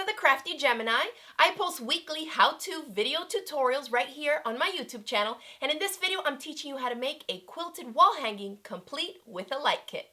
the Crafty Gemini. I post weekly how-to video tutorials right here on my YouTube channel, and in this video I'm teaching you how to make a quilted wall hanging complete with a light kit.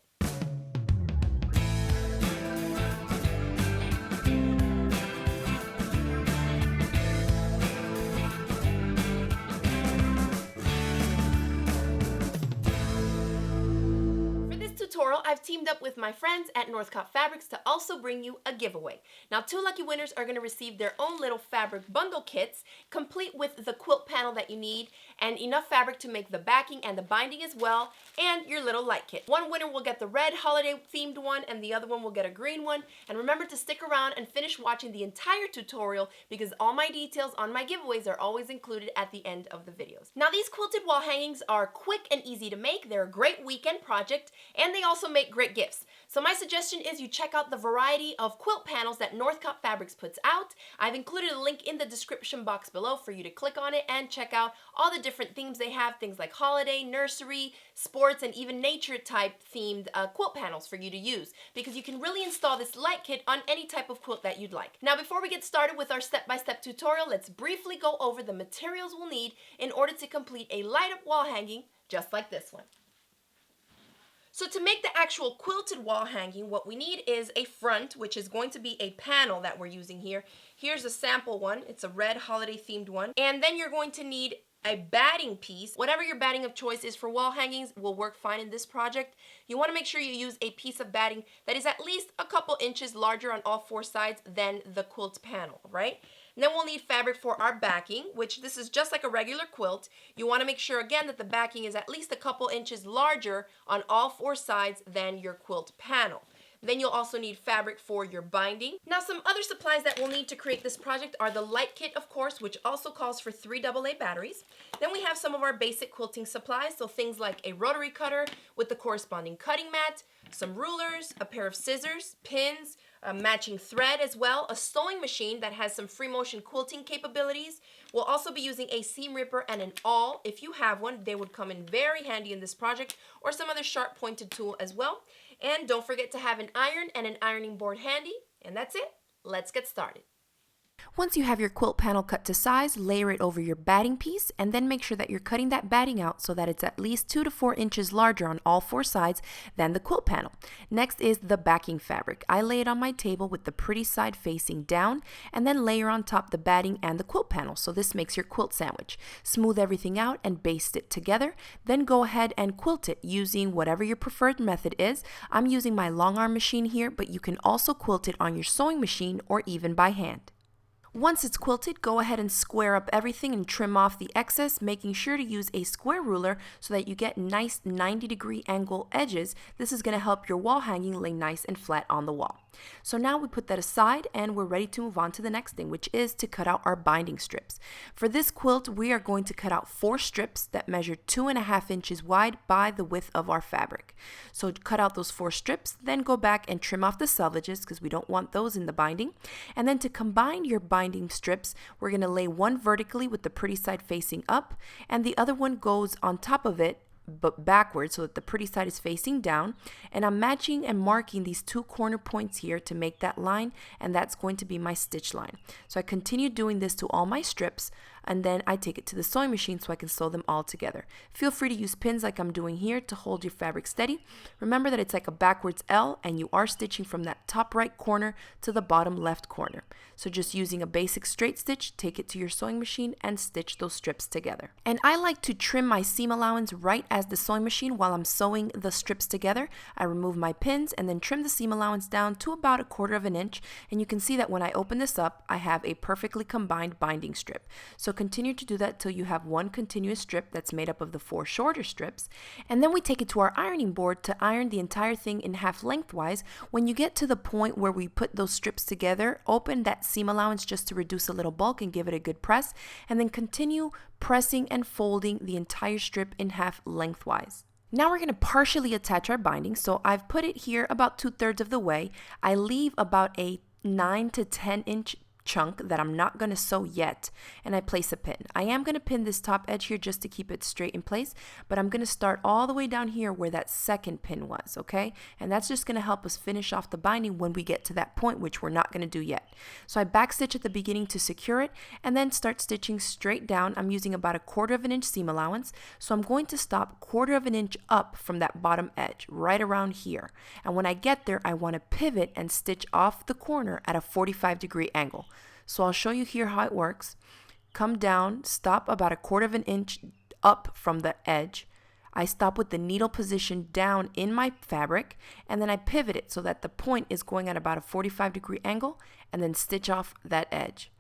Tutorial, I've teamed up with my friends at Northcott Fabrics to also bring you a giveaway. Now, 2 lucky winners are going to receive their own little fabric bundle kits, complete with the quilt panel that you need and enough fabric to make the backing and the binding as well, and your little light kit. One winner will get the red holiday themed one and the other one will get a green one. And remember to stick around and finish watching the entire tutorial because all my details on my giveaways are always included at the end of the videos. Now, these quilted wall hangings are quick and easy to make. They're a great weekend project and they also make great gifts. So my suggestion is you check out the variety of quilt panels that Northcott Fabrics puts out. I've included a link in the description box below for you to click on it and check out all the different themes they have, things like holiday, nursery, sports, and even nature type themed quilt panels for you to use, because you can really install this light kit on any type of quilt that you'd like. Now, before we get started with our step-by-step tutorial, let's briefly go over the materials we'll need in order to complete a light up wall hanging just like this one. So to make the actual quilted wall hanging, what we need is a front, which is going to be a panel that we're using here. Here's a sample one. It's a red holiday themed one. And then you're going to need a batting piece. Whatever your batting of choice is for wall hangings will work fine in this project. You want to make sure you use a piece of batting that is at least a couple inches larger on all 4 sides than the quilt panel, right? And then we'll need fabric for our backing, which this is just like a regular quilt. You want to make sure again that the backing is at least a couple inches larger on all 4 sides than your quilt panel. Then you'll also need fabric for your binding. Now, some other supplies that we'll need to create this project are the light kit, of course, which also calls for 3 AA batteries. Then we have some of our basic quilting supplies, so things like a rotary cutter with the corresponding cutting mat, some rulers, a pair of scissors, pins, a matching thread as well, a sewing machine that has some free motion quilting capabilities. We'll also be using a seam ripper and an awl. If you have one, they would come in very handy in this project, or some other sharp pointed tool as well. And don't forget to have an iron and an ironing board handy. And that's it. Let's get started. Once you have your quilt panel cut to size, layer it over your batting piece and then make sure that you're cutting that batting out so that it's at least 2 to 4 inches larger on all 4 sides than the quilt panel. Next is the backing fabric. I lay it on my table with the pretty side facing down and then layer on top the batting and the quilt panel. So this makes your quilt sandwich. Smooth everything out and baste it together. Then go ahead and quilt it using whatever your preferred method is. I'm using my long arm machine here, but you can also quilt it on your sewing machine or even by hand. Once it's quilted, go ahead and square up everything and trim off the excess, making sure to use a square ruler so that you get nice 90-degree angle edges. This is going to help your wall hanging lay nice and flat on the wall. So now we put that aside and we're ready to move on to the next thing, which is to cut out our binding strips. For this quilt, we are going to cut out 4 strips that measure 2.5 inches wide by the width of our fabric. So cut out those 4 strips, then go back and trim off the selvages because we don't want those in the binding. And then to combine your binding strips, we're going to lay one vertically with the pretty side facing up and the other one goes on top of it but backwards so that the pretty side is facing down. And I'm matching and marking these 2 corner points here to make that line, and that's going to be my stitch line. So I continue doing this to all my strips and then I take it to the sewing machine so I can sew them all together. Feel free to use pins like I'm doing here to hold your fabric steady. Remember that it's like a backwards L and you are stitching from that top right corner to the bottom left corner. So just using a basic straight stitch, take it to your sewing machine and stitch those strips together. And I like to trim my seam allowance right as the sewing machine while I'm sewing the strips together. I remove my pins and then trim the seam allowance down to about 1/4 inch. And you can see that when I open this up, I have a perfectly combined binding strip. So continue to do that till you have one continuous strip that's made up of the 4 shorter strips. And then we take it to our ironing board to iron the entire thing in half lengthwise. When you get to the point where we put those strips together, open that seam allowance just to reduce a little bulk and give it a good press, and then continue pressing and folding the entire strip in half lengthwise. Now we're going to partially attach our binding. So I've put it here about 2/3 of the way. I leave about a 9 to 10 inch chunk that I'm not going to sew yet, and I place a pin. I am going to pin this top edge here just to keep it straight in place, but I'm going to start all the way down here where that second pin was, okay? And that's just going to help us finish off the binding when we get to that point, which we're not going to do yet. So I backstitch at the beginning to secure it, and then start stitching straight down. I'm using about 1/4 inch seam allowance, so I'm going to stop 1/4 inch up from that bottom edge, right around here. And when I get there, I want to pivot and stitch off the corner at a 45-degree angle. So I'll show you here how it works. Come down, stop about 1/4 inch up from the edge. I stop with the needle position down in my fabric, and then I pivot it so that the point is going at about a 45-degree angle, and then stitch off that edge.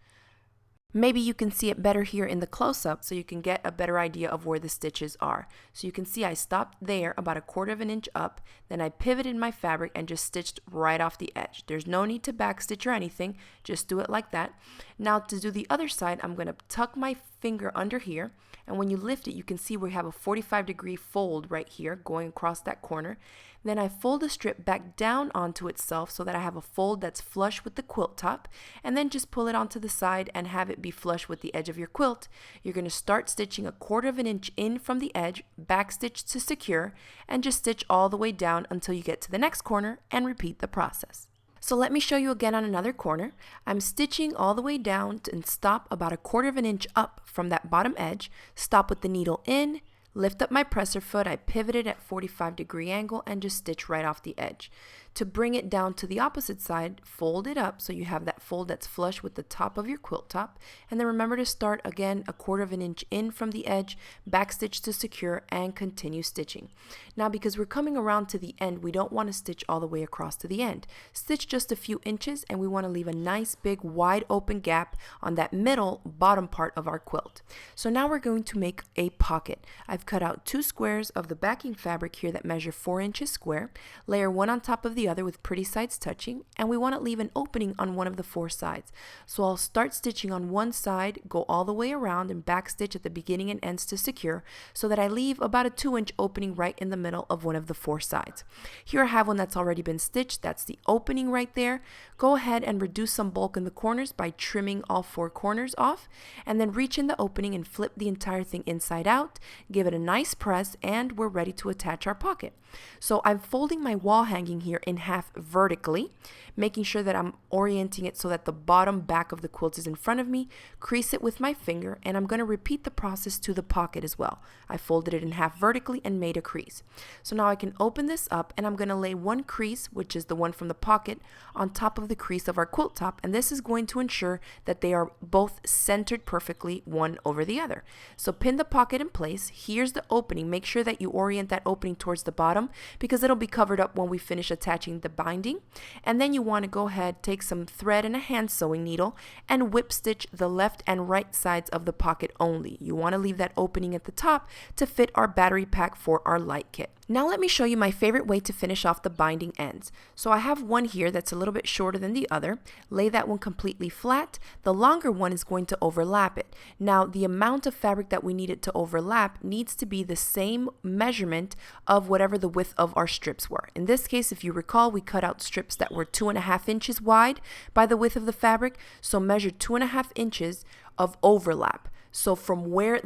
Maybe you can see it better here in the close-up so you can get a better idea of where the stitches are. So you can see I stopped there about 1/4 inch up, then I pivoted my fabric and just stitched right off the edge. There's no need to backstitch or anything, just do it like that. Now to do the other side, I'm going to tuck my finger under here, and when you lift it, you can see we have a 45-degree fold right here going across that corner. Then I fold the strip back down onto itself so that I have a fold that's flush with the quilt top, and then just pull it onto the side and have it be flush with the edge of your quilt. You're going to start stitching 1/4 inch in from the edge, backstitch to secure, and just stitch all the way down until you get to the next corner and repeat the process. So let me show you again on another corner. I'm stitching all the way down and stop about 1/4 inch up from that bottom edge, stop with the needle in, lift up my presser foot, I pivot it at 45-degree angle and just stitch right off the edge. To bring it down to the opposite side, fold it up so you have that fold that's flush with the top of your quilt top, and then remember to start again 1/4 inch in from the edge, backstitch to secure, and continue stitching. Now because we're coming around to the end, we don't want to stitch all the way across to the end. Stitch just a few inches, and we want to leave a nice big wide open gap on that middle bottom part of our quilt. So now we're going to make a pocket. I've cut out 2 squares of the backing fabric here that measure 4 inches square, layer one on top of the other with pretty sides touching, and we want to leave an opening on one of the 4 sides. So I'll start stitching on one side, go all the way around, and backstitch at the beginning and ends to secure, so that I leave about a 2-inch opening right in the middle of one of the 4 sides. Here I have one that's already been stitched. That's the opening right there. Go ahead and reduce some bulk in the corners by trimming all 4 corners off, and then reach in the opening and flip the entire thing inside out. Give it a nice press, and we're ready to attach our pocket. So I'm folding my wall hanging here in half vertically, making sure that I'm orienting it so that the bottom back of the quilt is in front of me, crease it with my finger, and I'm going to repeat the process to the pocket as well. I folded it in half vertically and made a crease. So now I can open this up, and I'm going to lay one crease, which is the one from the pocket, on top of the crease of our quilt top, and this is going to ensure that they are both centered perfectly one over the other. So pin the pocket in place. Here's the opening. Make sure that you orient that opening towards the bottom because it'll be covered up when we finish attaching the binding. And then you want to go ahead, take some thread and a hand sewing needle and whip stitch the left and right sides of the pocket only. You want to leave that opening at the top to fit our battery pack for our light kit. Now let me show you my favorite way to finish off the binding ends. So I have one here that's a little bit shorter than the other. Lay that one completely flat. The longer one is going to overlap it. Now the amount of fabric that we need it to overlap needs to be the same measurement of whatever the width of our strips were. In this case, if you recall, we cut out strips that were 2.5 inches wide by the width of the fabric. So measure 2.5 inches of overlap. So from where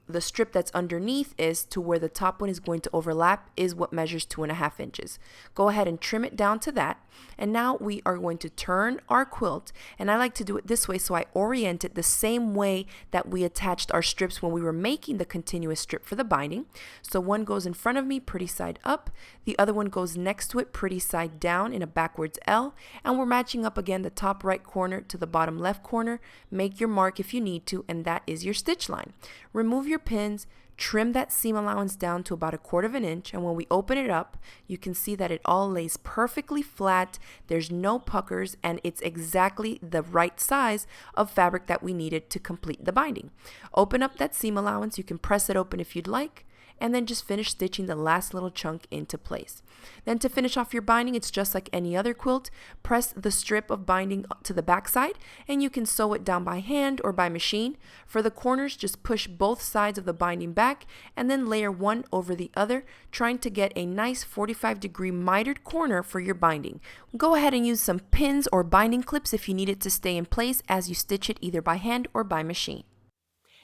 the strip that's underneath is to where the top one is going to overlap is what measures 2.5 inches. Go ahead and trim it down to that. And now we are going to turn our quilt, and I like to do it this way so I orient it the same way that we attached our strips when we were making the continuous strip for the binding. So one goes in front of me, pretty side up, the other one goes next to it, pretty side down in a backwards L, and we're matching up again the top right corner to the bottom left corner. Make your mark if you need to, and that is your stitch line. Remove your pins, trim that seam allowance down to about 1/4 inch, and when we open it up, you can see that it all lays perfectly flat. There's no puckers, and it's exactly the right size of fabric that we needed to complete the binding. Open up that seam allowance. You can press it open if you'd like, and then just finish stitching the last little chunk into place. Then to finish off your binding, it's just like any other quilt. Press the strip of binding to the back side, and you can sew it down by hand or by machine. For the corners, just push both sides of the binding back and then layer one over the other, trying to get a nice 45-degree mitered corner for your binding. Go ahead and use some pins or binding clips if you need it to stay in place as you stitch it either by hand or by machine.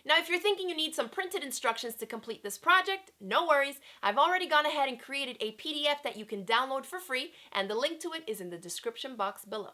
Now, if you're thinking you need some printed instructions to complete this project, no worries. I've already gone ahead and created a PDF that you can download for free, and the link to it is in the description box below.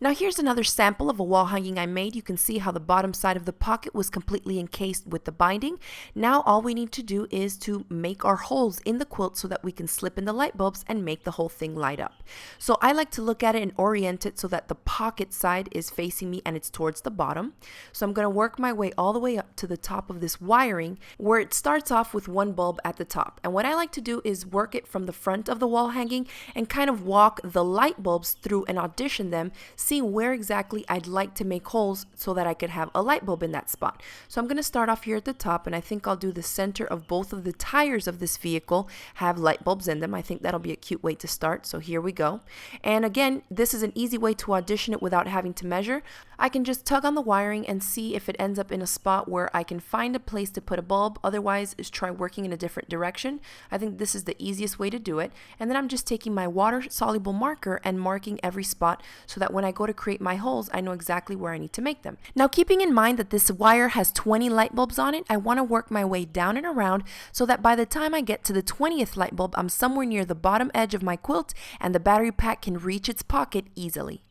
Now here's another sample of a wall hanging I made. You can see how the bottom side of the pocket was completely encased with the binding. Now all we need to do is to make our holes in the quilt so that we can slip in the light bulbs and make the whole thing light up. So I like to look at it and orient it so that the pocket side is facing me and it's towards the bottom. So I'm going to work my way all the way up to the top of this wiring where it starts off with one bulb at the top. And what I like to do is work it from the front of the wall hanging and kind of walk the light bulbs through and audition them, see where exactly I'd like to make holes so that I could have a light bulb in that spot. So I'm going to start off here at the top, and I think I'll do the center of both of the tires of this vehicle have light bulbs in them. I think that'll be a cute way to start. So here we go. And again, this is an easy way to audition it without having to measure. I can just tug on the wiring and see if it ends up in a spot where I can find a place to put a bulb. Otherwise, is try working in a different direction. I think this is the easiest way to do it. And then I'm just taking my water-soluble marker and marking every spot so that when I go to create my holes, I know exactly where I need to make them. Now, keeping in mind that this wire has 20 light bulbs on it, I want to work my way down and around so that by the time I get to the 20th light bulb, I'm somewhere near the bottom edge of my quilt and the battery pack can reach its pocket easily.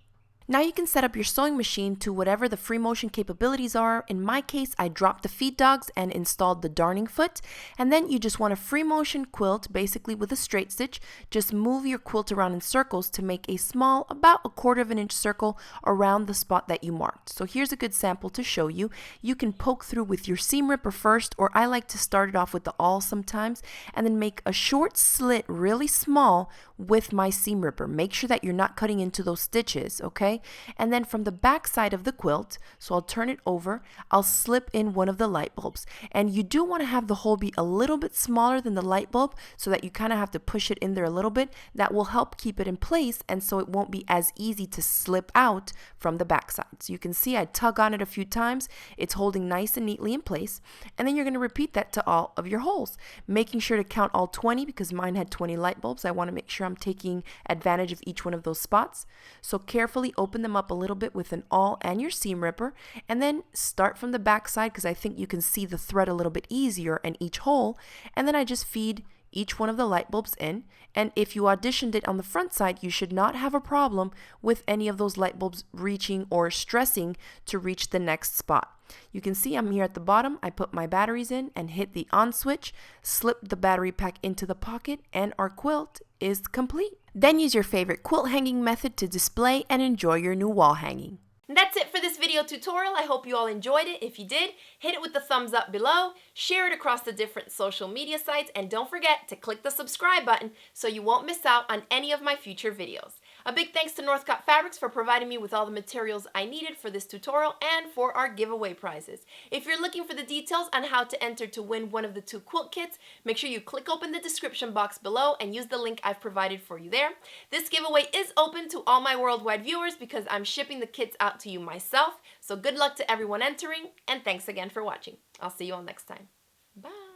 Now you can set up your sewing machine to whatever the free motion capabilities are. In my case, I dropped the feed dogs and installed the darning foot. And then you just want a free motion quilt, basically with a straight stitch. Just move your quilt around in circles to make a small, about 1/4 of an inch circle around the spot that you marked. So here's a good sample to show you. You can poke through with your seam ripper first, or I like to start it off with the awl sometimes, and then make a short slit really small with my seam ripper. Make sure that you're not cutting into those stitches, okay? And then from the back side of the quilt, so I'll turn it over, I'll slip in one of the light bulbs. And you do want to have the hole be a little bit smaller than the light bulb so that you kind of have to push it in there a little bit. That will help keep it in place, and so it won't be as easy to slip out from the back side. So you can see I tug on it a few times. It's holding nice and neatly in place. And then you're going to repeat that to all of your holes, making sure to count all 20 because mine had 20 light bulbs. I want to make sure I'm taking advantage of each one of those spots. So carefully open them up a little bit with an awl and your seam ripper, and then start from the back side because I think you can see the thread a little bit easier in each hole. And then I just feed each one of the light bulbs in, and if you auditioned it on the front side, you should not have a problem with any of those light bulbs reaching or stressing to reach the next spot. You can see I'm here at the bottom. I put my batteries in and hit the on switch, slip the battery pack into the pocket, and our quilt is complete. Then use your favorite quilt hanging method to display and enjoy your new wall hanging. And that's it for this video tutorial. I hope you all enjoyed it. If you did, hit it with the thumbs up below, share it across the different social media sites, and don't forget to click the subscribe button so you won't miss out on any of my future videos. A big thanks to Northcott Fabrics for providing me with all the materials I needed for this tutorial and for our giveaway prizes. If you're looking for the details on how to enter to win one of the 2 quilt kits, make sure you click open the description box below and use the link I've provided for you there. This giveaway is open to all my worldwide viewers because I'm shipping the kits out to you myself. So good luck to everyone entering, and thanks again for watching. I'll see you all next time. Bye!